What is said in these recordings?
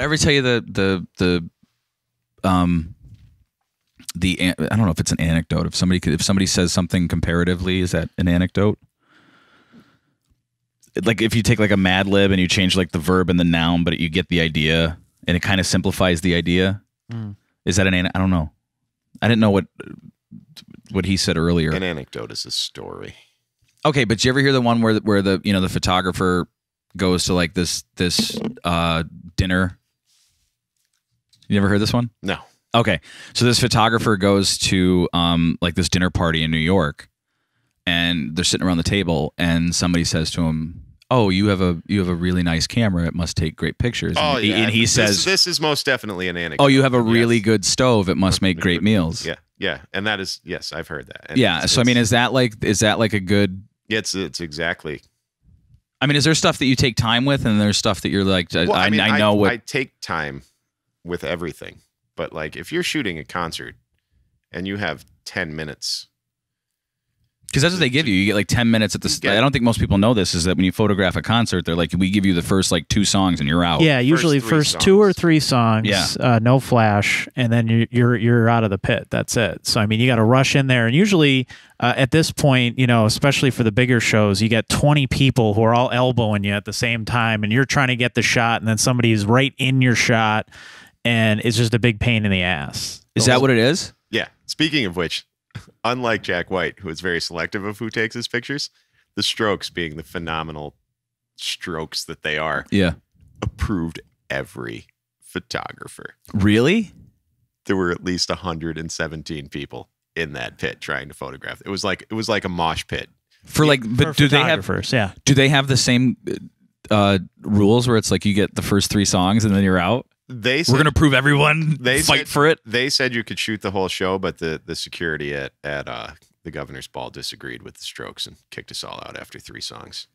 I ever tell you I don't know if it's an anecdote. If somebody says something comparatively, is that an anecdote? Like if you take like a Mad Lib and you change like the verb and the noun, but you get the idea and it kind of simplifies the idea. Is that I don't know. I didn't know what he said earlier. An anecdote is a story. Okay, but did you ever hear the one where the the photographer goes to like this dinner? You never heard this one? No. Okay, so this photographer goes to like this dinner party in New York, and they're sitting around the table, and somebody says to him, "Oh, you have a really nice camera. It must take great pictures." Oh, and, yeah. and he says, "This is most definitely an anecdote." "Oh, you have a really good stove. It must make great meals." Yeah, and that is yes, I've heard that. And yeah, so I mean, is that like a good? Yeah, it's exactly. I mean, is there stuff that you take time with, and there's stuff that you're like, I know what I take time with everything, but like if you're shooting a concert and you have 10 minutes. Because that's what they give you. You get like 10 minutes at the. I don't think most people know this. Is that when you photograph a concert, they're like, we give you the first like 2 songs and you're out. Yeah, usually first 2 or 3 songs. Yeah. No flash, and then you're out of the pit. That's it. So I mean, you got to rush in there, and usually at this point, especially for the bigger shows, you get 20 people who are all elbowing you at the same time, and you're trying to get the shot, and then somebody's right in your shot, and it's just a big pain in the ass. Is that what it is? Yeah. Speaking of which. Unlike Jack White, who is very selective of who takes his pictures, the Strokes, being the phenomenal strokes that they are, approved every photographer. Really? There were at least 117 people in that pit trying to photograph. It was like a mosh pit. But do they have? Yeah. Do they have the same rules where it's like you get the first 3 songs and then you're out? We're going to prove everyone fight for it. They said you could shoot the whole show, but the security at the Governor's Ball disagreed with the Strokes and kicked us all out after 3 songs.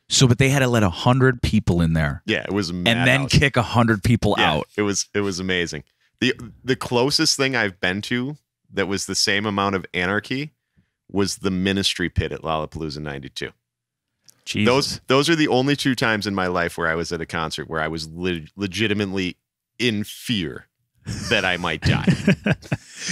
So, but they had to let 100 people in there. Yeah, it was a and then house. Kick 100 people out. It was amazing. The closest thing I've been to that was the same amount of anarchy was the Ministry pit at Lollapalooza '92. Jesus. Those are the only 2 times in my life where I was at a concert where I was legitimately in fear that I might die.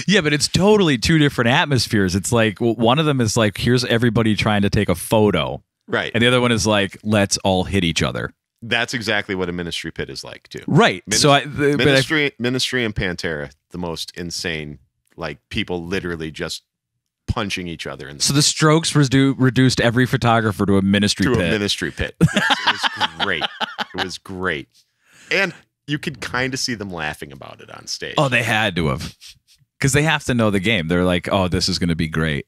Yeah, but it's totally 2 different atmospheres. It's like one of them is like, here's everybody trying to take a photo. Right. And the other one is like, let's all hit each other. That's exactly what a Ministry pit is like, too. Right. Ministry and Pantera, the most insane, like people literally just punching each other. So the Strokes reduced every photographer to a Ministry pit. A Ministry pit. It was great. It was great. And you could kind of see them laughing about it on stage. Oh, they had to have. Because they have to know the game. They're like, oh, this is going to be great.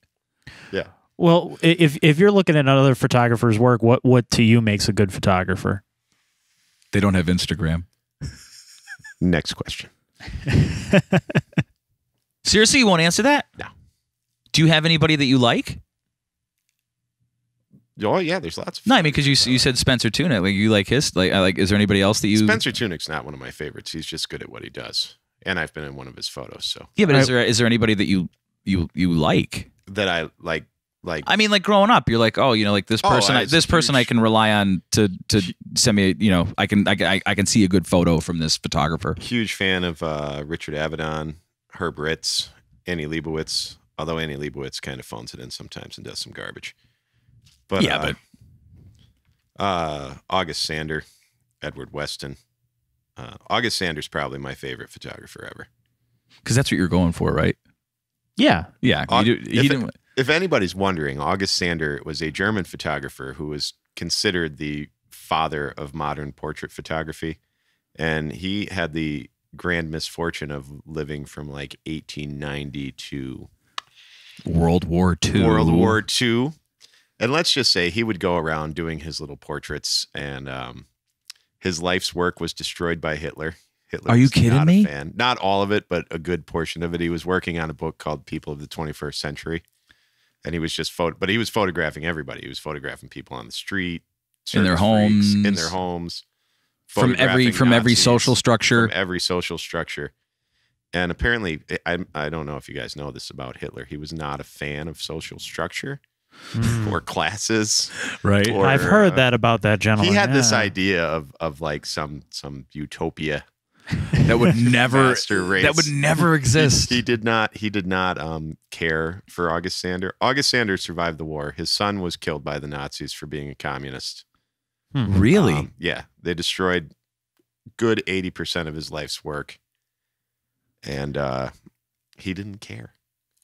Yeah. Well, if you're looking at other photographers' work, what to you makes a good photographer? They don't have Instagram. Next question. Seriously, you won't answer that? No. Do you have anybody that you like? Oh yeah, there's lots of. No, I mean because you said Spencer Tunick. Like you like his. Like, is there anybody else that you? Spencer Tunick's not one of my favorites. He's just good at what he does, and I've been in one of his photos. So yeah, but is there anybody that you like that I like? Like I mean, like growing up, you're like, oh, like this person. I can rely on to send me. I can see a good photo from this photographer. Huge fan of Richard Avedon, Herb Ritz, Annie Leibovitz. Although Annie Leibovitz kind of phones it in sometimes and does some garbage. But yeah, August Sander, Edward Weston. August Sander's probably my favorite photographer ever. Because that's what you're going for, right? Yeah. Yeah. If anybody's wondering, August Sander was a German photographer who was considered the father of modern portrait photography. And he had the grand misfortune of living from like 1890 to World War II. And let's just say he would go around doing his little portraits, and his life's work was destroyed by Hitler. Hitler Are you was kidding not me? A fan. Not all of it, but a good portion of it. He was working on a book called People of the 21st Century, and he was just but he was photographing everybody. He was photographing people on the street, in their homes, from every social structure, And apparently, I don't know if you guys know this about Hitler. He was not a fan of social structure. Or classes, right? Or, I've heard that about that gentleman. He had this idea of like some utopia that would never Master race. that would never exist. He did not care for August Sander. August Sander survived the war. His son was killed by the Nazis for being a communist. Really? Yeah, they destroyed good 80% of his life's work, and he didn't care.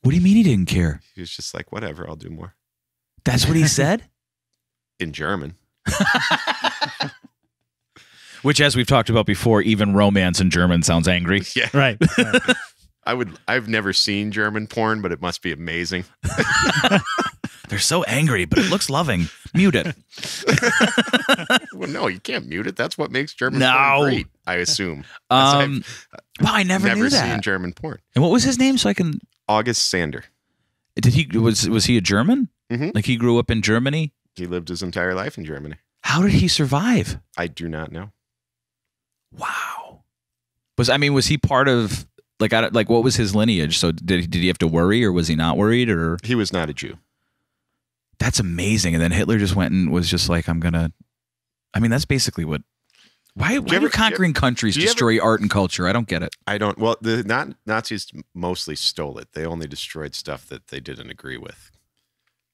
What do you mean he didn't care? He was just like, whatever, I'll do more. That's what he said? In German. Which, as we've talked about before, even romance in German sounds angry. Yeah. Right. I've never seen German porn, but it must be amazing. They're so angry, but it looks loving. Mute it. Well, no, you can't mute it. That's what makes German No. porn great, I assume. Well, I never knew seen that. German porn. And what was his name? So I can. August Sander. Was he a German? Mhm. Like he grew up in Germany? He lived his entire life in Germany. How did he survive? I do not know. Wow. Was he part of what was his lineage? So did he have to worry, or was he not worried, or? He was not a Jew. That's amazing. And then Hitler just went and was just like, that's basically what. Why do conquering countries destroy art and culture? I don't get it. I don't. Well, the Nazis mostly stole it. They only destroyed stuff that they didn't agree with.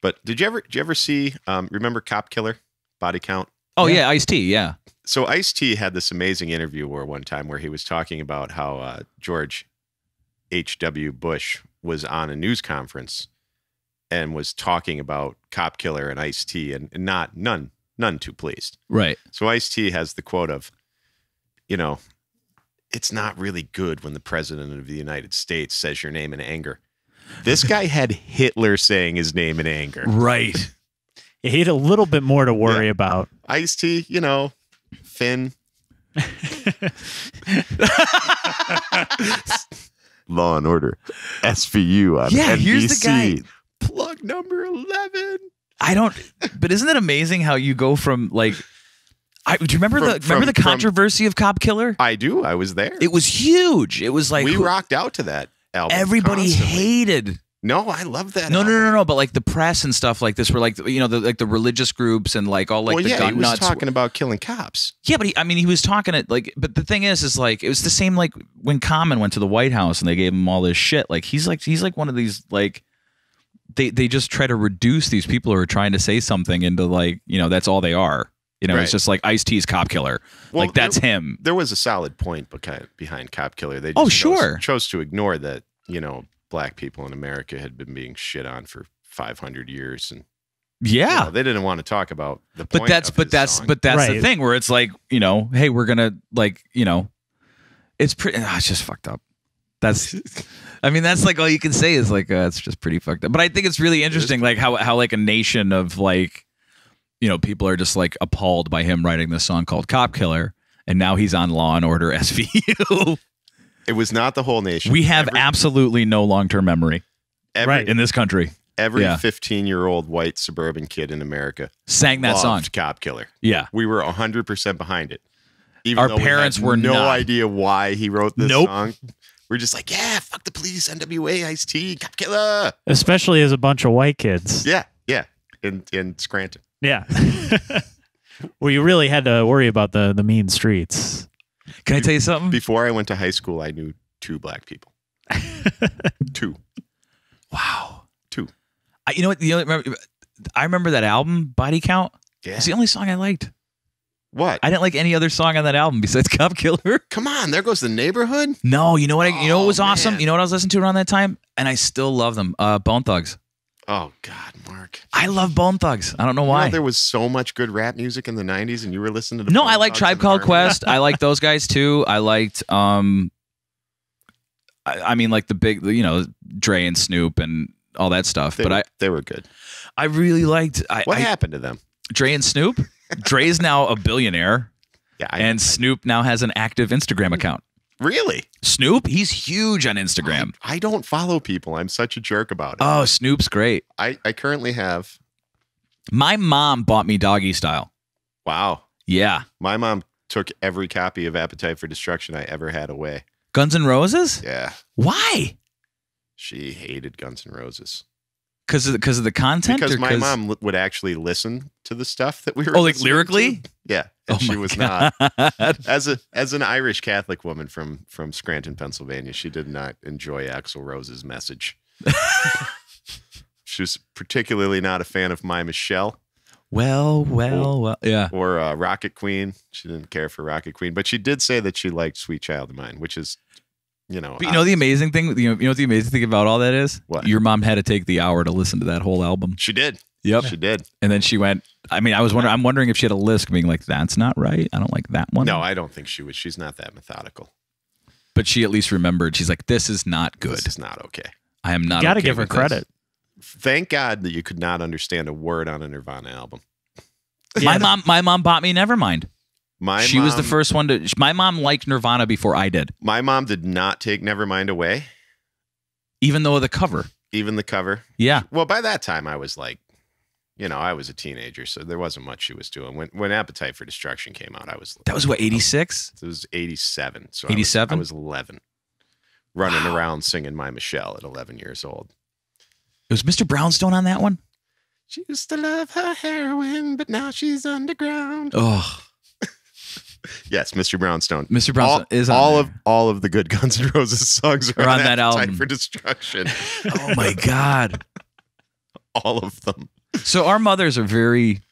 But did you ever see? Remember Cop Killer, Body Count? Oh yeah, Ice-T. Yeah. So Ice-T had this amazing interview one time where he was talking about how George H.W. Bush was on a news conference and was talking about Cop Killer and Ice-T, and none too pleased. Right. So Ice-T has the quote of, it's not really good when the president of the United States says your name in anger. This guy had Hitler saying his name in anger. Right. He had a little bit more to worry about. Ice-T, Finn. Law and Order. SVU on NBC. Here's the guy. Plug number 11. But isn't it amazing how you go from do you remember the controversy of Cop Killer? I do. I was there. It was huge. It was like we rocked out to that album. Everybody constantly. hated. No, I love that. No. But like the press and stuff like this were the religious groups and like all the gun he was nuts. talking about killing cops. Yeah, but he was talking it but the thing is like it was the same like when Common went to the White House and they gave him all this shit. Like he's like one of these like they just try to reduce these people who are trying to say something into that's all they are. Right. It's just like Ice-T's Cop Killer. Well, that's him. There was a solid point behind Cop Killer. They just chose to ignore that, black people in America had been being shit on for 500 years. And yeah, they didn't want to talk about the But point that's Right. the thing where it's like, hey, we're going to it's pretty, it's just fucked up. That's like all you can say is like, it's just pretty fucked up. But I think it's really interesting, like how like a nation of like, people are just like appalled by him writing this song called Cop Killer. And now he's on Law and Order SVU. It was not the whole nation. We have absolutely no long-term memory in this country. Every 15-year-old white suburban kid in America sang that song. Cop Killer. Yeah. We were 100% behind it. Even Our though parents we had were no not. idea why he wrote this song. We're just like, yeah, fuck the police, NWA, Ice-T, Cop Killer. Especially as a bunch of white kids. Yeah. In Scranton. Yeah. Well, you really had to worry about the mean streets. Can I tell you something? Before I went to high school, I knew 2 black people. 2. Wow. 2. I remember that album, Body Count. Yeah. It's the only song I liked. What? I didn't like any other song on that album besides Cop Killer. Come on, there goes the neighborhood. No, you know what? You know what was awesome? Man. You know what I was listening to around that time, and I still love them. Bone Thugs. Oh God, Mark. I love Bone Thugs. I don't know why. There was so much good rap music in the 90s, and you were listening to. No, Bone I like Thugs Tribe and the Called Harmony. Quest. I like those guys too. I liked like the big, Dre and Snoop and all that stuff. They were good. I really liked. What happened to them? Dre and Snoop. Dre's now a billionaire. Yeah, and Snoop now has an active Instagram account. Really? Snoop, he's huge on Instagram. I don't follow people. I'm such a jerk about it. Oh, Snoop's great. I currently have. My mom bought me Doggy Style. Wow. Yeah. My mom took every copy of Appetite for Destruction I ever had away. Guns N' Roses? Yeah. Why? She hated Guns N' Roses. Because of the content? Because my mom would actually listen to the stuff that we were like lyrically? to. Yeah, and Oh she my was God. not as an Irish Catholic woman from Scranton, Pennsylvania. She did not enjoy Axl Rose's message. She was particularly not a fan of My Michelle. Well. Yeah. Or Rocket Queen. She didn't care for Rocket Queen, but she did say that she liked Sweet Child of Mine, which is, But you know the amazing thing. You know what the amazing thing about all that is? What? Your mom had to take the hour to listen to that whole album. She did. Yep. She did. And then she went. I mean, I'm wondering if she had a list being like, "That's not right. I don't like that one." No, I don't think she was. She's not that methodical. But she at least remembered. She's like, "This is not good. This is not okay." I am not." You got to okay give her with credit. Thank God that you could not understand a word on a Nirvana album. This. My mom bought me Nevermind. She was the first one to. My mom liked Nirvana before I did. My mom did not take Nevermind away, even though of the cover. Even the cover. Yeah. Well, by that time I was like, I was a teenager, so there wasn't much she was doing. When Appetite for Destruction came out, that was what, 86? It was 87. So 87? I was 11, running around singing My Michelle at 11 years old. Was Mr. Brownstone on that one? She used to love her heroin, but now she's underground. Oh. Yes, Mr. Brownstone. Mr. Brownstone is on all of the good Guns N' Roses songs are on that album. Appetite for Destruction. Oh my God. All of them. So our mothers are very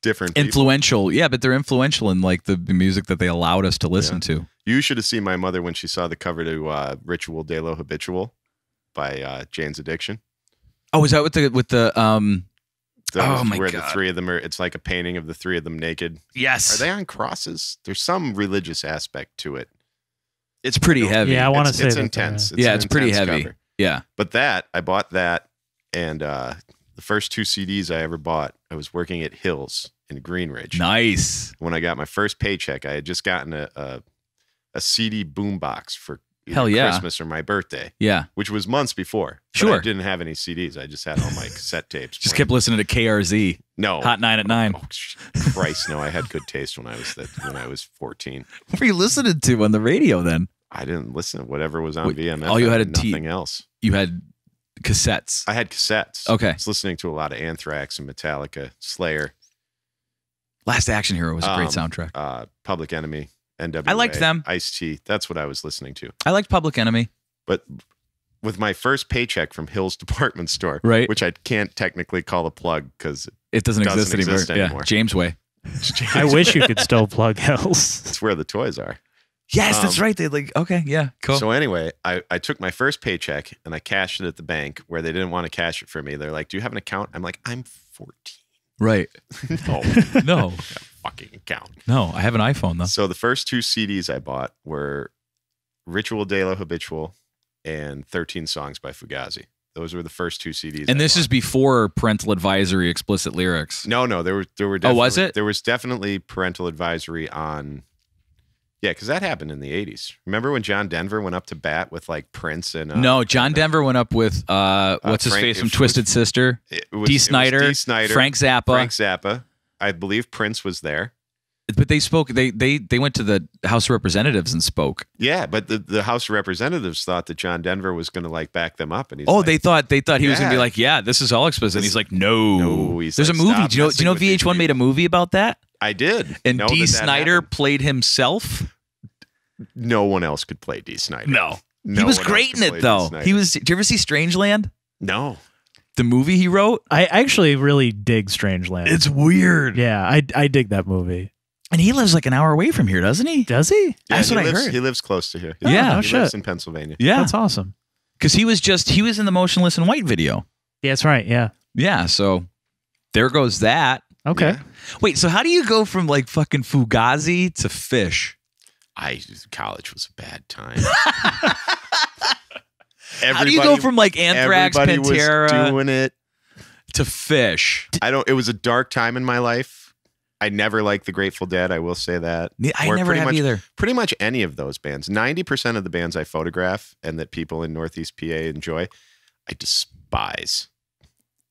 different, influential. Yeah, but they're influential in like the music that they allowed us to listen to. You should have seen my mother when she saw the cover to Ritual de lo Habitual by Jane's Addiction. Oh, is that with the oh my God. The three of them are. It's like a painting of the three of them naked. Yes. Are they on crosses? There's some religious aspect to it. It's pretty heavy. Yeah, I want to say it's that, intense. It's pretty heavy. Cover. Yeah. But I bought that, and the first two CDs I ever bought, I was working at Hills in Greenridge. Nice. When I got my first paycheck, I had just gotten a CD boombox for Hell yeah. Christmas or my birthday. Yeah. Which was months before. Sure. I didn't have any CDs. I just had all my cassette tapes. Just kept listening to KRZ. No. Hot 9 at 9. Oh, Christ, no. I had good taste when I was 14. What were you listening to on the radio then? I didn't listen to whatever was on VMF. All you had nothing else. You had cassettes. I had cassettes. Okay. I was listening to a lot of Anthrax and Metallica, Slayer. Last Action Hero was a great soundtrack. Public Enemy, NWA. I liked them. Ice-T. That's what I was listening to. I liked Public Enemy. But with my first paycheck from Hills Department Store, right, which I can't technically call a plug because it doesn't exist anymore. Yeah. James Way. I wish you could still plug Hills. It's where the toys are. Yes, that's right. They okay, yeah, cool. So anyway, I took my first paycheck and I cashed it at the bank where they didn't want to cash it for me. They're like, "Do you have an account?" I'm like, "I'm 14." Right. No. Fucking account. No, I have an iPhone though. So the first two CDs I bought were Ritual de lo Habitual and 13 Songs by Fugazi. Those were the first two CDs. And this is before parental advisory, explicit lyrics. No, there were definitely, oh, was it? There was definitely parental advisory on. Yeah, because that happened in the 80s. Remember when John Denver went up to bat with like Prince and no, John Denver went up with what's his face from Twisted Sister, D. Snyder, Frank Zappa. I believe Prince was there. But they spoke. They went to the House of Representatives and spoke. Yeah, but the House of Representatives thought that John Denver was going to like back them up, and he's they thought he was going to be like, yeah, this is all explicit. And he's like, no. There's a movie. Do you know VH1 made a movie about that? I did. And D. Snyder played himself. No one else could play D. Snyder. No he was great in it though. He was. Did you ever see Strangeland? No. The movie he wrote. I actually really dig Strangeland. It's weird. Yeah, I dig that movie. And he lives like an hour away from here, doesn't he? Does he? Yeah, That's what I heard. He lives close to here. Yeah, he lives in Pennsylvania. Yeah, that's awesome. Because he was in the Motionless in White video. Yeah, that's right. Yeah. Yeah. So there goes that. Okay. Yeah. Wait. So how do you go from like fucking Fugazi to Fish? College was a bad time. How do you go from like Anthrax, Pantera, was doing it to Fish? It was a dark time in my life. I never liked the Grateful Dead. I will say that. I never have either. Pretty much any of those bands. 90% of the bands I photograph and that people in Northeast PA enjoy, I despise.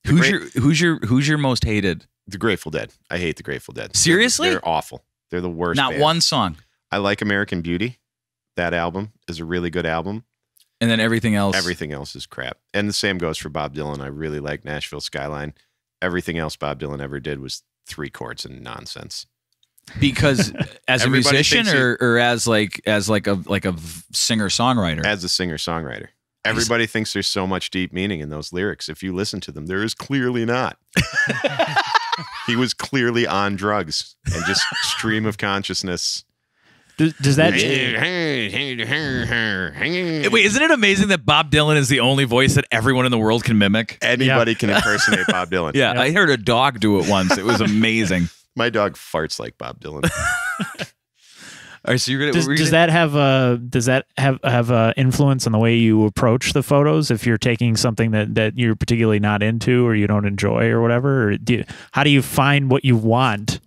Who's your most hated? The Grateful Dead. I hate the Grateful Dead. Seriously? They're awful. They're the worst. Not band. one song. I like American Beauty. That album is a really good album. And then everything else. Everything else is crap. And the same goes for Bob Dylan. I really like Nashville Skyline. Everything else Bob Dylan ever did was 3 chords and nonsense. Because as a Everybody musician thinks or as like a singer songwriter. As a singer-songwriter. Everybody thinks there's so much deep meaning in those lyrics. If you listen to them, there is clearly not. He was clearly on drugs and just stream of consciousness. Does that Wait, isn't it amazing that Bob Dylan is the only voice that everyone in the world can mimic? Anybody can impersonate Bob Dylan. Yeah, I heard a dog do it once. It was amazing. My dog farts like Bob Dylan. All right, so you're gonna. does that have influence on the way you approach the photos? If you're taking something that you're particularly not into or you don't enjoy or whatever, or how do you find what you want?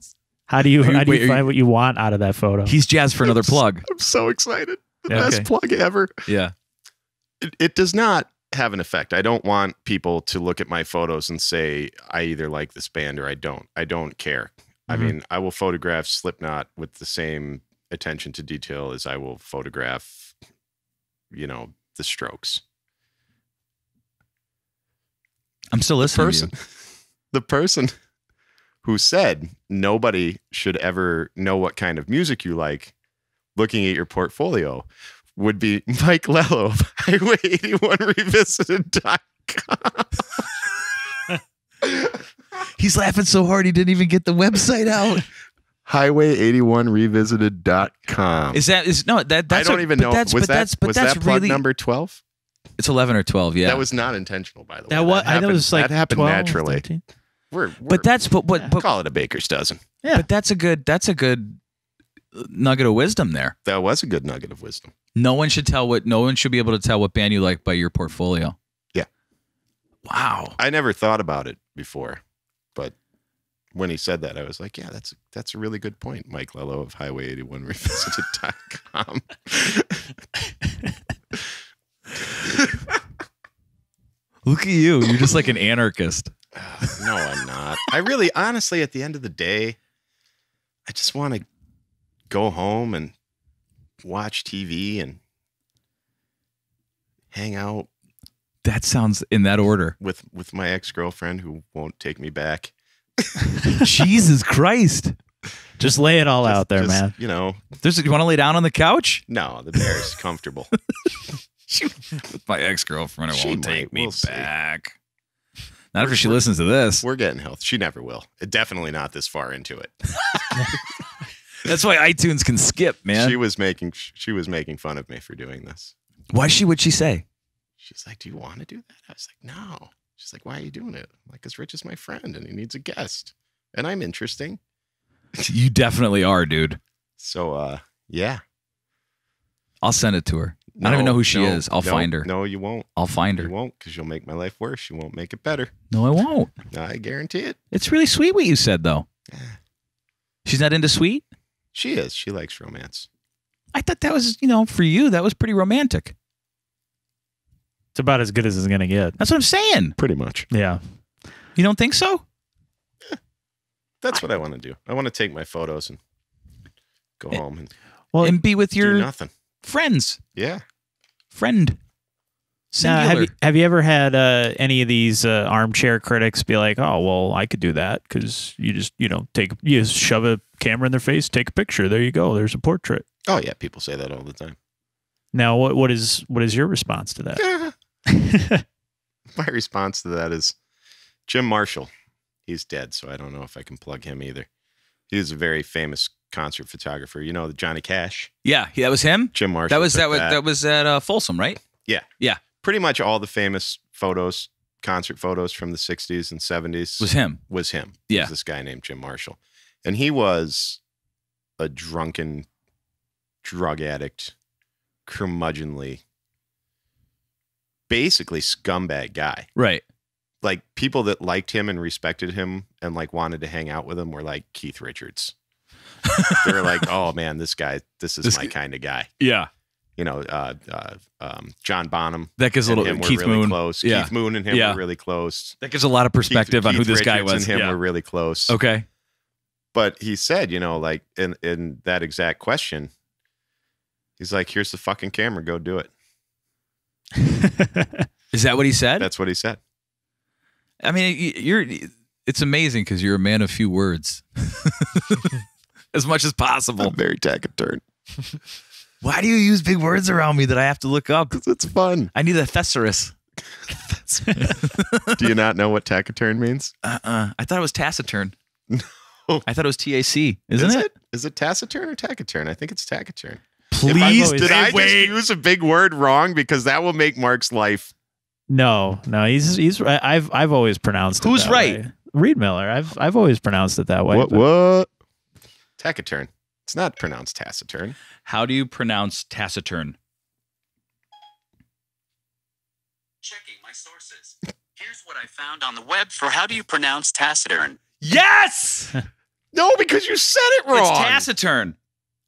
How do you find what you want out of that photo? He's jazzed for another plug. I'm so excited. The Yeah, best okay. plug ever. Yeah. It does not have an effect. I don't want people to look at my photos and say, I either like this band or I don't. I don't care. I mean, I will photograph Slipknot with the same attention to detail as I will photograph, the Strokes. I'm still listening to you. The person who said nobody should ever know what kind of music you like looking at your portfolio would be Mike Lello of Highway81revisited.com. He's laughing so hard he didn't even get the website out. Highway81revisited.com. That's I don't even know. Was that plug really, number 12? It's 11 or 12. Yeah. That was not intentional, by the way. I know it was like that happened 12, naturally. 13. but Call it a baker's dozen. Yeah. But that's a good nugget of wisdom there. That was a good nugget of wisdom. No one should be able to tell what band you like by your portfolio. Yeah. Wow. I never thought about it before, but when he said that, I was like, yeah, that's a really good point. Mike Lello of Highway81revisited.com. Look at you. You're just like an anarchist. No, I'm not. I really, honestly, at the end of the day, I just want to go home and watch TV and hang out That sounds in that order. with my ex-girlfriend who won't take me back. Jesus Christ. Just lay it all out there, man. You know, You want to lay down on the couch? no, the bear's comfortable. My ex-girlfriend She won't take might. me We'll see. back. Not if she listens to this. We're getting healthy. She never will. Definitely not this far into it. That's why iTunes can skip, man. She was making fun of me for doing this. What'd she say? She's like, "Do you want to do that?" I was like, "No." She's like, "Why are you doing it?" I'm like, "'Cause Rich is my friend and he needs a guest, and I'm interesting." You definitely are, dude. So, yeah. I'll send it to her. I don't even know who she is. I'll no, find her. No, you won't. I'll find You her. won't, because you'll make my life worse. You won't make it better. No, I won't. I guarantee it. It's really sweet what you said, though. Yeah. She's not into sweet? She is. She likes romance. I thought that was, for you, that was pretty romantic. It's about as good as it's gonna get. That's what I'm saying. Pretty much. Yeah. You don't think so? That's what I want to do. I want to take my photos and go home and And be with do your nothing. friends. Yeah. Friend. Now, Singular. have you ever had any of these armchair critics be like, "Oh, well, I could do that because you just just shove a camera in their face, take a picture. There you go. There's a portrait." Oh yeah, people say that all the time. Now, what is your response to that? My response to that is Jim Marshall. He's dead, so I don't know if I can plug him either. He was a very famous concert photographer. You know, the Johnny Cash. Yeah, that was him. Jim Marshall. That was at Folsom, right? Yeah. Yeah. Pretty much all the famous photos, concert photos from the 60s and 70s Was him. Was him. Yeah. It was this guy named Jim Marshall. And he was a drunken drug addict, curmudgeonly, basically scumbag guy. Right. Like people that liked him and respected him and like wanted to hang out with him were like Keith Richards. They were like, "Oh man, this is my kind of guy." Yeah. John Bonham. That gives a and little him were Keith really Moon. close. Yeah. Keith Moon and him Yeah. were really close. That gives a lot of perspective on who Keith this guy Richards was. and him Yeah. were really close. Okay. But he said, like in that exact question, he's like, "Here's the fucking camera. Go do it." Is that what he said? That's what he said. I mean, it's amazing because you're a man of few words. as much as possible. I'm very taciturn. Why do you use big words around me that I have to look up? It's fun. I need a thesaurus. Do you not know what taciturn means? I thought it was taciturn. No. I thought it was TAC. Isn't it? Is it taciturn or taciturn? I think it's taciturn. Please, did I just use a big word wrong? Because that will make Mark's life. No, he's I've always pronounced it. Who's that right? way. Riedmiller. I've always pronounced it that way. What? Taciturn. It's not pronounced taciturn. How do you pronounce taciturn? Checking my sources. Here's what I found on the web for how do you pronounce taciturn. Yes! No, because you said it wrong. It's taciturn.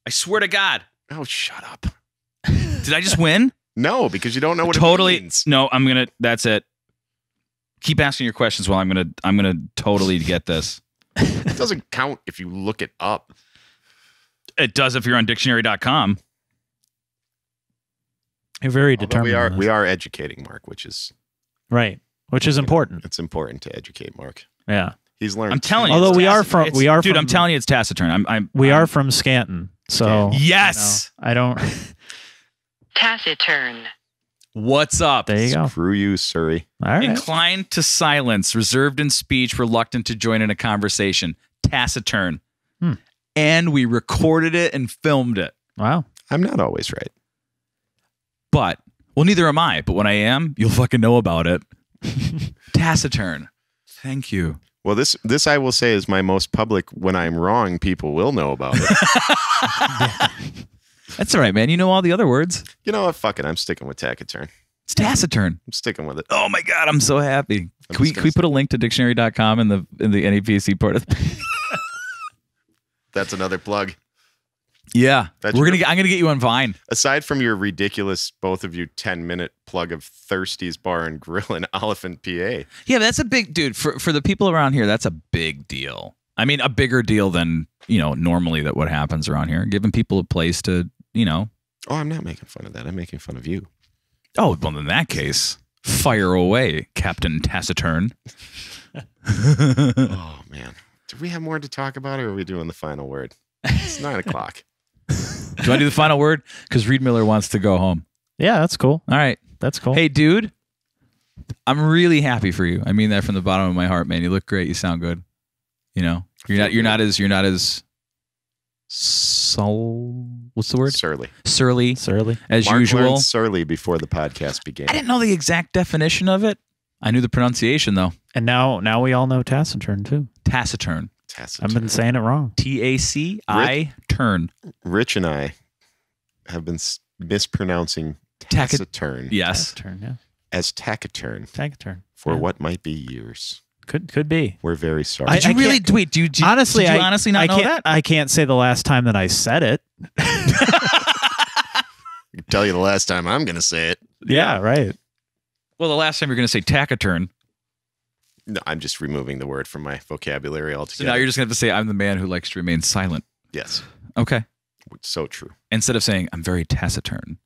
I swear to God. Oh, shut up. Did I just win? No, because you don't know what Totally. it means. No, I'm gonna. That's it. Keep asking your questions while I'm gonna totally get this. It doesn't count if you look it up. It does if you're on dictionary.com. You're very Although determined. we are educating Mark, which is right, which is important. It's important to educate Mark. Yeah, he's learned. I'm telling you. Although it's we are taciturn. from, we are dude. from, I'm telling you, it's taciturn. we are from Scranton, so yes. I don't. Taciturn. What's up? There you go. Screw you, Surrey. All right. Inclined to silence, reserved in speech, reluctant to join in a conversation. Taciturn. And we recorded it and filmed it. Wow. I'm not always right. But, well, neither am I. But when I am, you'll fucking know about it. Taciturn. Thank you. Well, this I will say is my most public. When I'm wrong, people will know about it. That's all right, man. You know all the other words. You know what? Fuck it. I'm sticking with taciturn. It's taciturn. I'm sticking with it. Oh my God, I'm so happy. Can we put a link to dictionary.com in the NEPA part of That's another plug. Yeah. That's I'm gonna get you on Vine. Aside from your ridiculous, both of you, 10-minute plug of Thirsty's Bar and Grill in Oliphant, PA. Yeah, but that's a big dude. For the people around here, that's a big deal. I mean, a bigger deal than, normally that what happens around here. Giving people a place to, Oh, I'm not making fun of that. I'm making fun of you. Oh, well, in that case, fire away, Captain Taciturn. Oh, man. Do we have more to talk about, or are we doing the final word? It's 9 o'clock. Do I do the final word? Because Riedmiller wants to go home. Yeah, that's cool. All right. That's cool. Hey, dude, I'm really happy for you. I mean that from the bottom of my heart, man. You look great. You sound good. You're not as what's the word? Surly as Mark usual. learned surly before the podcast began. I didn't know the exact definition of it. I knew the pronunciation though. And now we all know taciturn too. Taciturn. I've been saying it wrong. TACI turn. Rich and I have been mispronouncing taciturn. Yes. Taciturn, yeah. As taciturn. Taciturn. For what might be years. Could be. We're very sorry. I Did you really wait? Do you honestly? Did you honestly not know that? I can't say the last time that I said it. I can tell you the last time I'm going to say it. Yeah, right. Well, the last time you're going to say taciturn. No, I'm just removing the word from my vocabulary So altogether. now you're just going to have to say, I'm the man who likes to remain silent. Yes. Okay. So true. Instead of saying, I'm very taciturn,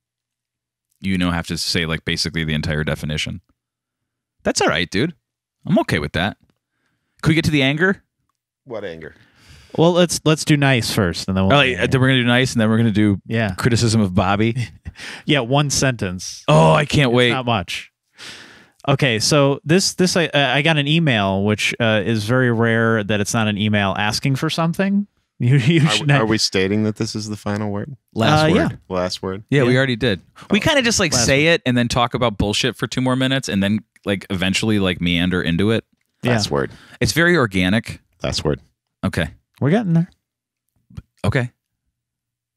you have to say like basically the entire definition. That's all right, dude. I'm okay with that. Could we get to the anger? What anger? Well, let's do nice first, and then we'll. Then we're gonna do nice, and then we're gonna do criticism of Bobby. Yeah, one sentence. Oh, I can't wait. Not much. Okay, so this I got an email, which is very rare that it's not an email asking for something. Are we stating that this is the final word? Last word. Yeah. Last word? Yeah, we already did. We kind of just like Last say it and then talk about bullshit for 2 more minutes, and then like eventually like meander into it. Last word. It's very organic. Last word. Okay. We're getting there. Okay.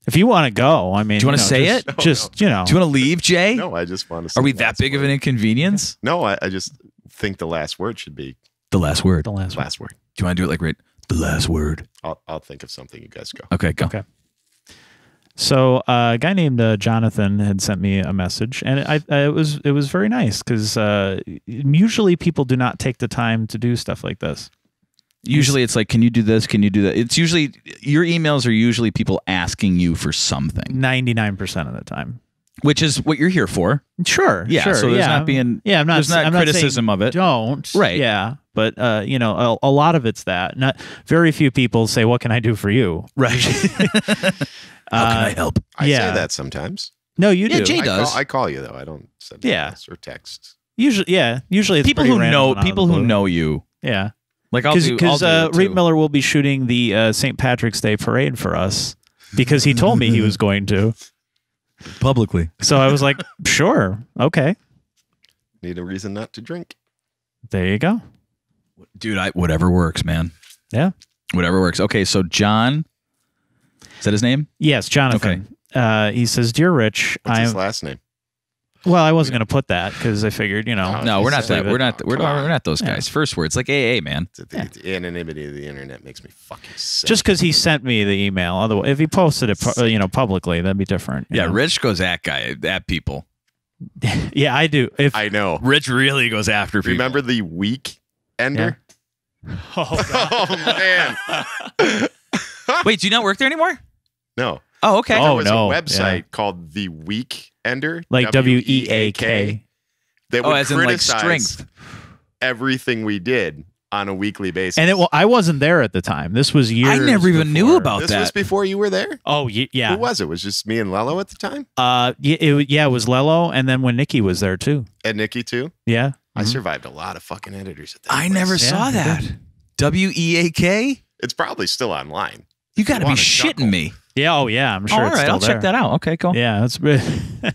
If you want to go, I mean, do you want to say it? Just Do you want to leave, Jay? No, I just want to say Are we that big of an inconvenience? No, I just think the last word should be the last word. The last word. Do you want to do it like right? The last word. I'll think of something. You guys go. Okay, go. Okay. So a guy named Jonathan had sent me a message, and it was very nice because usually people do not take the time to do stuff like this. Usually it's like, can you do this? Can you do that? It's usually, your emails are usually people asking you for something. 99% of the time. which is what you're here for. Sure. Yeah. Sure, So there's not being I'm not, there's not I'm criticism not of it. Don't. Right. Yeah. But a lot of it's that. Not very few people say, "What can I do for you?" Right. How can I help? I say that sometimes. No, you Yeah, do. Jay does. I call you though. I don't send emails or texts. Usually it's People pretty who random know and out of people the who blue. know you. Yeah. Like I'll do Because it too. Riedmiller will be shooting the St. Patrick's Day parade for us because he told me he was going to. publicly. So I was like, sure, okay, Need a reason not to drink. there you go. Dude, whatever works, man. Yeah. Whatever works. Okay, so John, is that his name? Yes, Jonathan. He says, "Dear Rich, What's his last name? well, I wasn't going to put that because I figured, No, we're not that. Save it. We're not those guys. First words, like AA, man. The anonymity of the internet makes me fucking sick. Just because he sent me the email. Otherwise, if he posted it, publicly, that'd be different. you Yeah, know? Rich goes at people. Yeah, I do. If I know. Rich really goes after people. Remember the week ender? oh, Man. Wait, do you not work there anymore? No. Oh, okay. Oh, There was no. a website Yeah. called The Weekender. like WEAK. That would as in like criticize strength. everything we did on a weekly basis. And I wasn't there at the time. This was years. I never even knew before. about this that. was before you were there? Oh, yeah. Who was it? Was just me and Lello at the time? It was Lello, and then when Nikki was there too. And Nikki too? Yeah. I survived a lot of fucking editors at that I place. never Yeah, saw you that. WEAK? It's probably still online. You got to be wanna shitting chuckle. me. Yeah. Oh, yeah. I'm sure All it's right, still I'll there. check that out. Okay, cool. Yeah, that's. All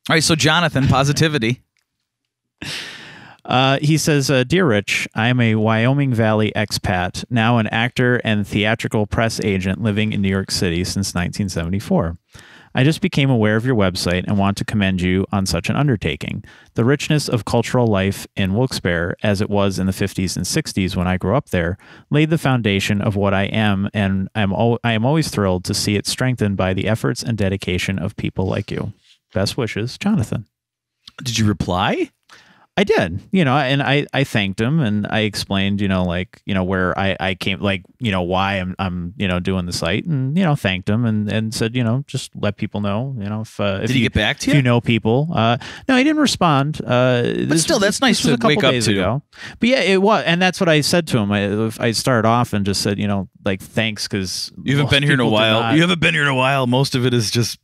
right, so Jonathan, positivity. He says, "Dear Rich, I am a Wyoming Valley expat, now an actor and theatrical press agent living in New York City since 1974. I just became aware of your website and want to commend you on such an undertaking. The richness of cultural life in Wilkes-Barre, as it was in the 50s and 60s when I grew up there, laid the foundation of what I am, and I am always thrilled to see it strengthened by the efforts and dedication of people like you. Best wishes, Jonathan." Did you reply? I did, and I thanked him and I explained, where I came, why I'm doing the site, and, thanked him and said, just let people know, if Did he get back to if you? you know people. No, he didn't respond. But still, that's nice was to a couple wake up days to. ago. But yeah, it was, and that's what I said to him. I started off and just said, thanks, because You haven't been here in a while. You haven't been here in a while. Most of it is just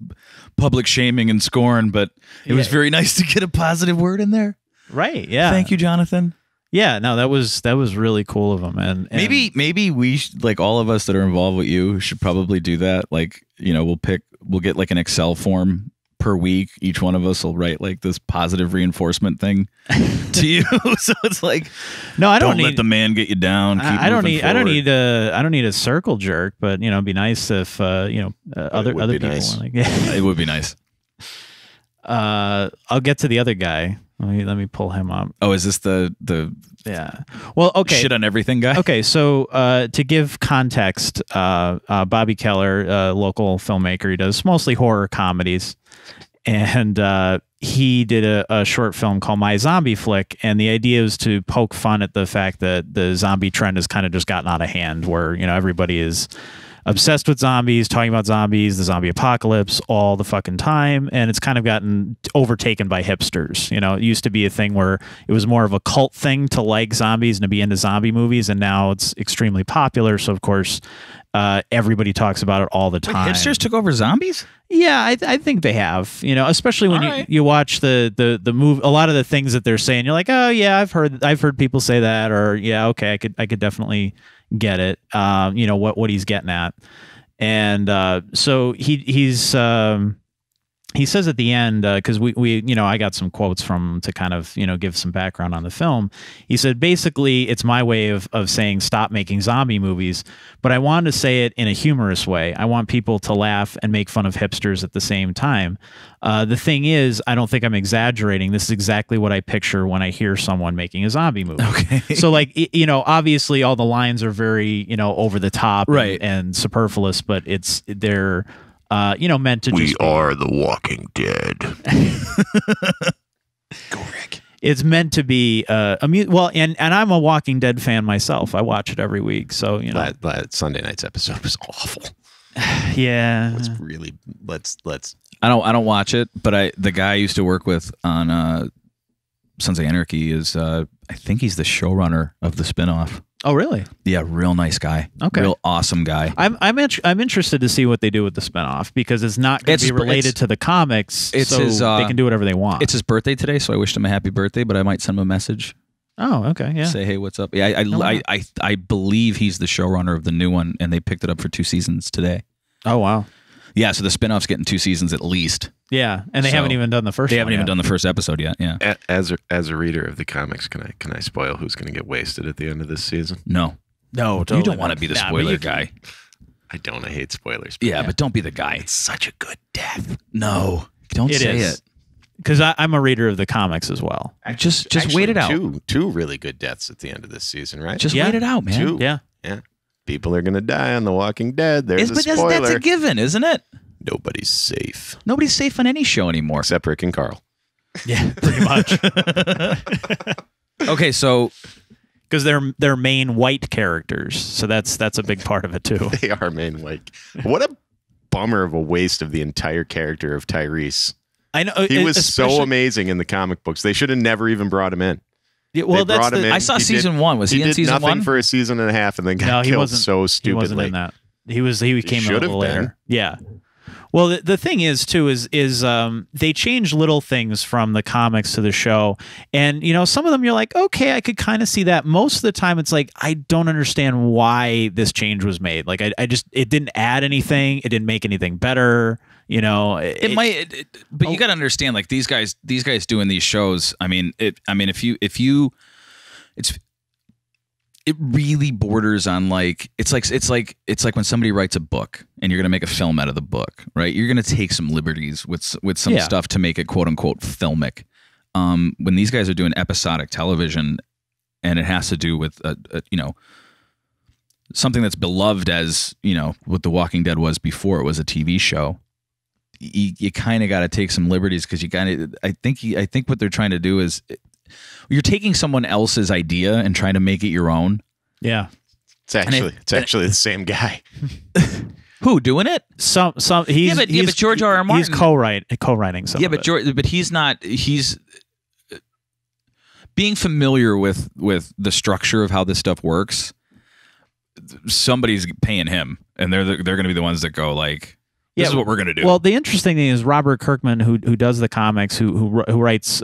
public shaming and scorn, but it was very nice to get a positive word in there. Right. Yeah. Thank you, Jonathan. Yeah. No, that was really cool of him. And Maybe we like all of us that are involved with you should probably do that. Like, we'll get like an Excel form per week. Each one of us will write like this positive reinforcement thing to you. So it's like, no, I don't let need the man get you down. Keep I don't moving need forward. I don't need a circle jerk, but it'd be nice if other would be people nice. want to. It would be nice. I'll get to the other guy. Let me pull him up. Oh, is this the Yeah. Well, okay. shit on everything guy? Okay, so to give context, Bobby Keller, local filmmaker, he does mostly horror comedies, and he did a short film called My Zombie Flick, and the idea is to poke fun at the fact that the zombie trend has kind of just gotten out of hand, where everybody is obsessed with zombies, talking about zombies, the zombie apocalypse all the fucking time, and it's kind of gotten overtaken by hipsters. It used to be a thing where it was more of a cult thing to like zombies and to be into zombie movies, and now it's extremely popular. So of course, everybody talks about it all the Wait, time. hipsters took over zombies? Yeah, I think they have. Especially when All right. you watch the movie. A lot of the things that they're saying, you're like, oh yeah, I've heard people say that, or yeah, okay, I could definitely get it. What he's getting at, and so he says at the end, because we I got some quotes from him to kind of give some background on the film. He said basically it's my way of saying stop making zombie movies, but I wanted to say it in a humorous way. I want people to laugh and make fun of hipsters at the same time. The thing is, I don't think I'm exaggerating. This is exactly what I picture when I hear someone making a zombie movie. Okay. So obviously all the lines are very over the top, Right. and superfluous, but they're meant to just are the Walking Dead. Go, Rick. it's meant to be and I'm a Walking Dead fan myself. I watch it every week, so That Sunday night's episode was awful. yeah. Let's I don't watch it, but the guy I used to work with on Sons of Anarchy is I think he's the showrunner of the spinoff. Oh, really? Yeah, real nice guy. Okay. Real awesome guy. I'm interested to see what they do with the spinoff because it's not going to be related to the comics, so they can do whatever they want. It's his birthday today, so I wished him a happy birthday, but I might send him a message. Oh, okay, yeah. Say, hey, what's up? Yeah, I believe he's the showrunner of the new one, and they picked it up for 2 seasons today. Oh, wow. Yeah, so the spinoff's getting 2 seasons at least. Yeah, and they haven't even done the first. They haven't even done the first episode yet. Yeah. As a reader of the comics, can I spoil who's going to get wasted at the end of this season? No, totally you don't want to be the spoiler guy. I don't. I hate spoilers. Yeah, but don't be the guy. It's such a good death. No, don't say it. Because I'm a reader of the comics as well. Just wait it out. Two really good deaths at the end of this season, right? Just wait it out, man. 2. Yeah. People are going to die on The Walking Dead. There's a spoiler. That's a given, isn't it? Nobody's safe. Nobody's safe on any show anymore. Except Rick and Carl. Yeah, pretty much. Okay, so because they're main white characters, so that's a big part of it too. They are main white. What a bummer of a waste of the entire character of Tyrese. I know he was so amazing in the comic books. They should have never even brought him in. Yeah, well, that's I saw season 1. Was he in season 1? He did nothing for a season and a half, and then got killed so stupidly. He wasn't in that. He came in a little later. Yeah. Well, the thing is too is they change little things from the comics to the show, and some of them you're like, okay, I could kind of see that. Most of the time, it's like I don't understand why this change was made. Like it didn't add anything. It didn't make anything better. But you got to understand, like these guys doing these shows. It really borders on it's like when somebody writes a book and you're going to make a film out of the book, right? You're going to take some liberties with some stuff to make it quote unquote filmic. When these guys are doing episodic television and it has to do with something that's beloved as what The Walking Dead was before it was a TV show, you kind of got to take some liberties because I think what they're trying to do is. You're taking someone else's idea and trying to make it your own. Yeah, it's actually the same guy. Who doing it? But George R. R. Martin. He's co-writing some. Yeah, but he's not. He's being familiar with the structure of how this stuff works. Somebody's paying him, and they're going to be the ones that go like. This is what we're gonna do. Well, the interesting thing is Robert Kirkman, who does the comics, who writes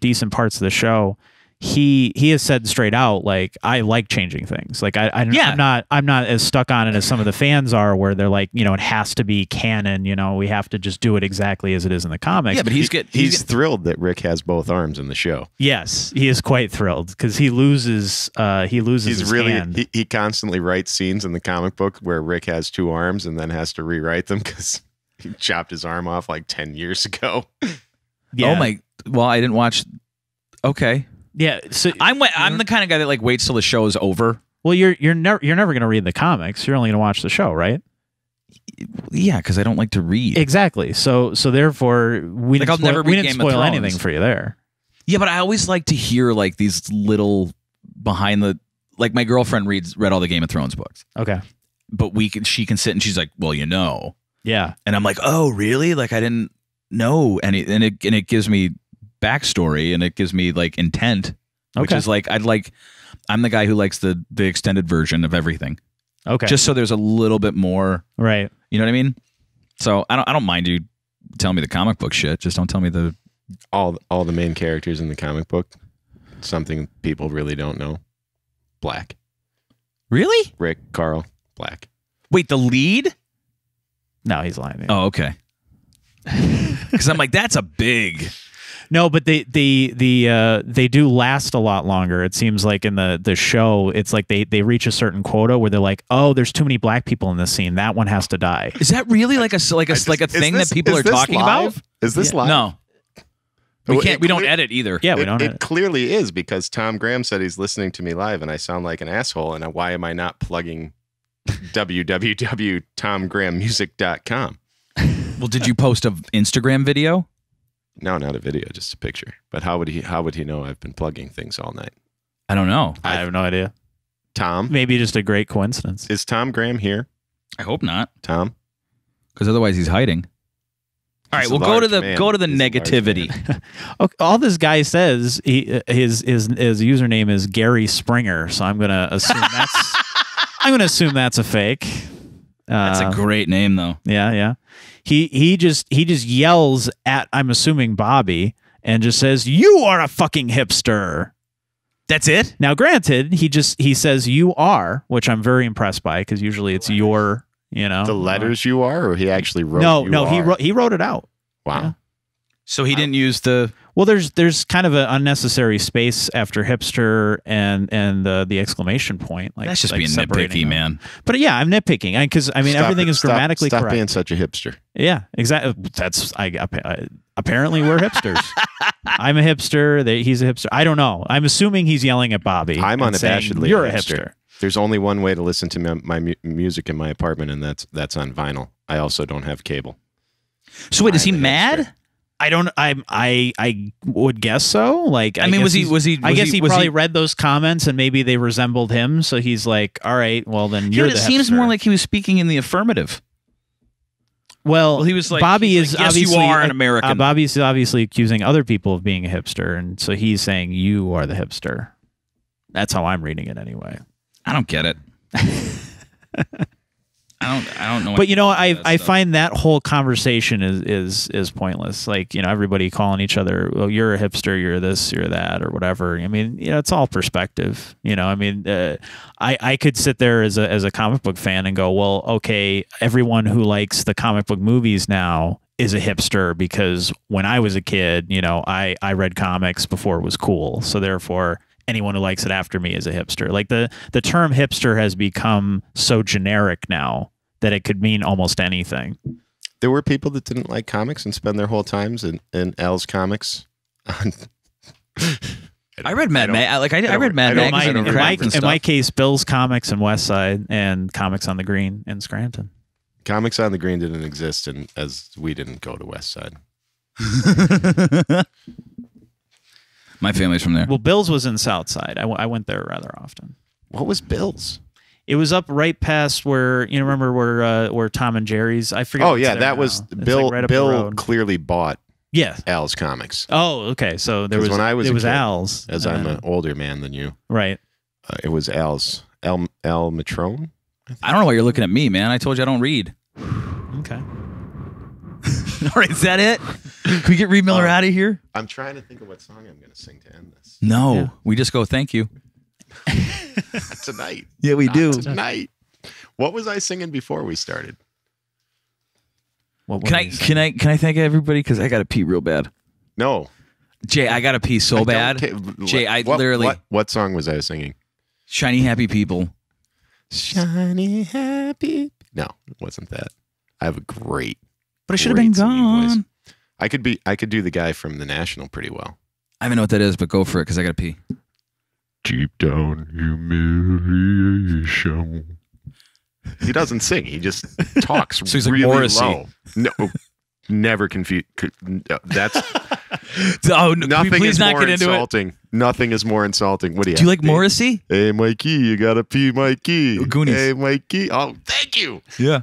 decent parts of the show. He has said straight out, like, I like changing things. Like I'm not as stuck on it as some of the fans are, where they're like, it has to be canon. We have to just do it exactly as it is in the comics. Yeah, but he's thrilled that Rick has both arms in the show. Yes, he is quite thrilled because he loses his hand. He constantly writes scenes in the comic book where Rick has 2 arms and then has to rewrite them because he chopped his arm off like 10 years ago. Yeah. Oh my! Well, I didn't watch. Okay. Yeah, so I'm the kind of guy that waits till the show is over. Well, you're never going to read the comics. You're only going to watch the show, right? Yeah, because I don't like to read. Exactly. So therefore, we didn't spoil anything for you there. Yeah, but I always like to hear these little behind the my girlfriend read all the Game of Thrones books. Okay, but she can sit and she's like, well, yeah, and I'm like, oh, really? I didn't know, and it gives me backstory and it gives me intent, which is I'm the guy who likes the extended version of everything. Okay, just so there's a little bit more, right? You know what I mean? So I don't mind you telling me the comic book shit. Just don't tell me all the main characters in the comic book. Something people really don't know. Black. Really? Rick, Carl, black. Wait, the lead? No, he's lying. Oh, okay. Because I'm like, that's a big. No, but they do last a lot longer. It seems like in the show, it's like they reach a certain quota where they're like, oh, there's too many black people in this scene. That one has to die. Is that really a thing that people are talking about? Is this live? No. We don't edit either. Yeah, we don't edit. It clearly is because Tom Graham said he's listening to me live and I sound like an asshole. And why am I not plugging www.tomgrahammusic.com? Well, did you post an Instagram video? No, not a video, just a picture. But how would he know I've been plugging things all night? I don't know. I have no idea. Tom? Maybe just a great coincidence. Is Tom Graham here? I hope not. Tom? Because otherwise he's hiding. All right, He's we'll a go to large the man. go to the He's a large negativity. man. Okay, all this guy says, his username is Gary Springer, so I'm gonna assume that's a fake. That's a great name, though. Yeah. He just yells at, I'm assuming, Bobby, and just says, "You are a fucking hipster." That's it. Now, granted, he says "you are," which I'm very impressed by, because usually it's your, The letters you are, or he actually wrote. No, he wrote it out. Wow. Yeah. So he didn't use the. Well, there's kind of an unnecessary space after hipster and the exclamation point. Like That's just like being separating nitpicky, them. man. But yeah, I'm nitpicking because everything is grammatically stop correct. being such a hipster. Yeah, exactly. Apparently we're hipsters. I'm a hipster. He's a hipster. I don't know. I'm assuming he's yelling at Bobby. I'm and saying, unabashedly "You're a a hipster." There's only one way to listen to my music in my apartment, and that's on vinyl. I also don't have cable. So wait, is he I'm a mad? hipster. I don't. I would guess so. Like, I mean, was he? I guess he probably read those comments and maybe they resembled him. So he's like, "All right, well then you're the It seems hipster." more like he was speaking in the affirmative. Well, he was like, Bobby he's is like, yes, obviously you are an American. Bobby's obviously accusing other people of being a hipster, and so he's saying you are the hipster. That's how I'm reading it anyway. I don't get it. I don't know. But I find that whole conversation is pointless. Like, everybody calling each other, well, you're a hipster, you're this, you're that, or whatever. I mean, it's all perspective. I mean, I could sit there as a comic book fan and go, well, okay, everyone who likes the comic book movies now is a hipster because when I was a kid, I read comics before it was cool. So therefore, anyone who likes it after me is a hipster. Like the term hipster has become so generic now that it could mean almost anything. There were people that didn't like comics and spend their whole times in Al's comics. I read Mad Max. I read Mad Max. In my case, Bill's Comics in West Side and Comics on the Green in Scranton. Comics on the Green didn't exist, and as we didn't go to West Side. My family's from there. Well, Bill's was in South Side. I went there rather often. What was Bill's? It was up right past where remember where Tom and Jerry's. I forget. Oh yeah, that was Bill. Right up the Bill road. clearly bought Yeah. Al's comics. Oh, okay. So there was when I was it a was kid, Al's. As I'm an older man than you, right. It was Al Matrone. I don't know why you're looking at me, man. I told you I don't read. Okay. All right, is that it? Can we get Riedmiller out of here? I'm trying to think of what song I'm going to sing to end this. No, Yeah. we just go thank you. Tonight. Yeah, we do. Tonight. What was I singing before we started? What Can I thank everybody because I got to pee real bad. No. Jay, I got to pee so bad. Jay, I literally What song was I singing? Shiny Happy People. Shiny happy. No, it wasn't that. I have a great. But I should have been singing gone. voice. I could do the guy from The National pretty well. I don't even know what that is, but go for it because I got to pee. Deep down humiliation. He doesn't sing. He just talks So he's like really Morrissey. low. No, never confuse. That's Oh, no, nothing please is not more get into it. insulting. Nothing is more insulting. What do you? Do you have like to be? Morrissey? Hey, Mikey, you gotta pee, Mikey. Goonies. Hey, Mikey. Oh, thank you. Yeah.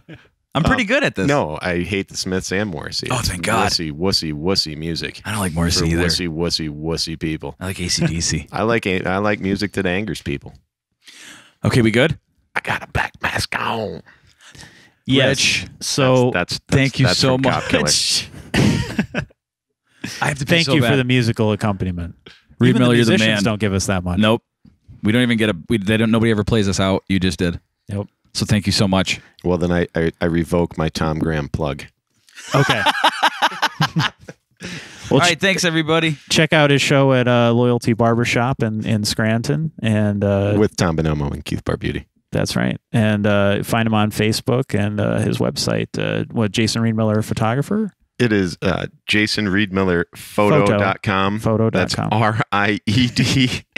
I'm pretty good at this. No, I hate the Smiths and Morrissey. Oh, It's thank God. Wussy music. I don't like For Morrissey either. wussy people. I like AC/DC. I like music that angers people. Okay, we good? I got a black mask on. Yes. Rich, So That's thank you that's so from Cop Killer. much. I have to pee thank so you bad. for the musical accompaniment. Riedmiller, Even the you're the musicians man. don't give us that much. Nope. We don't even get nobody ever plays us out. You just did. Nope. So thank you so much. Well, then I revoke my Tom Graham plug. Okay. All right, thanks everybody. Check out his show at Loyalty Barber Shop in Scranton, and With Tom Bonomo and Keith Barbuti. that's right. And find him on Facebook and his website. Jason Riedmiller, photographer. It is Jason Riedmiller photo.com. Photo.com. That's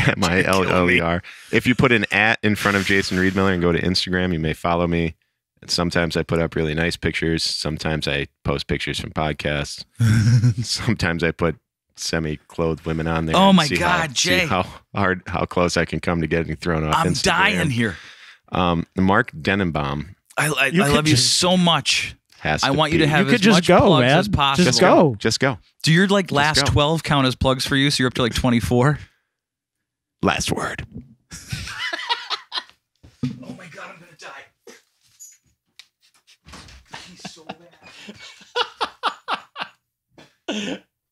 RIEDMILLER. If you put an @ in front of Jason Riedmiller and go to Instagram, you may follow me. And sometimes I put up really nice pictures. Sometimes I post pictures from podcasts. Sometimes I put semi-clothed women on there. Oh and my see God, see Jay. how close I can come to getting thrown off I'm Instagram. dying here. Mark Dennebaum. I love you so much. Has to I want you be. to have You could as just much go, plugs man. as possible. Just go. Just go. Do your like last go. 12 count as plugs for you? So you're up to like 24? Last word. Oh my God, I'm going to die. He's so bad.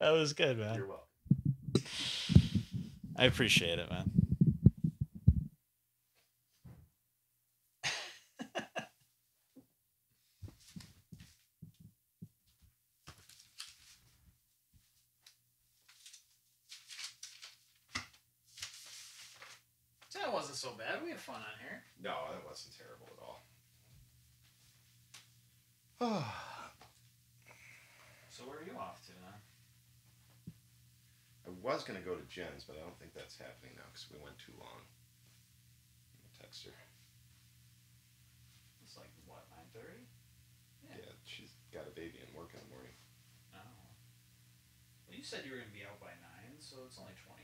That was good, man. You're welcome. I appreciate it, man. That wasn't so bad. We had fun on here. No, that wasn't terrible at all. So where are you off to now? I was going to go to Jen's, but I don't think that's happening now because we went too long. I'm going to text her. It's like, what, 9:30? Yeah, she's got a baby and work in the morning. Oh. Well, you said you were going to be out by 9, so it's only 20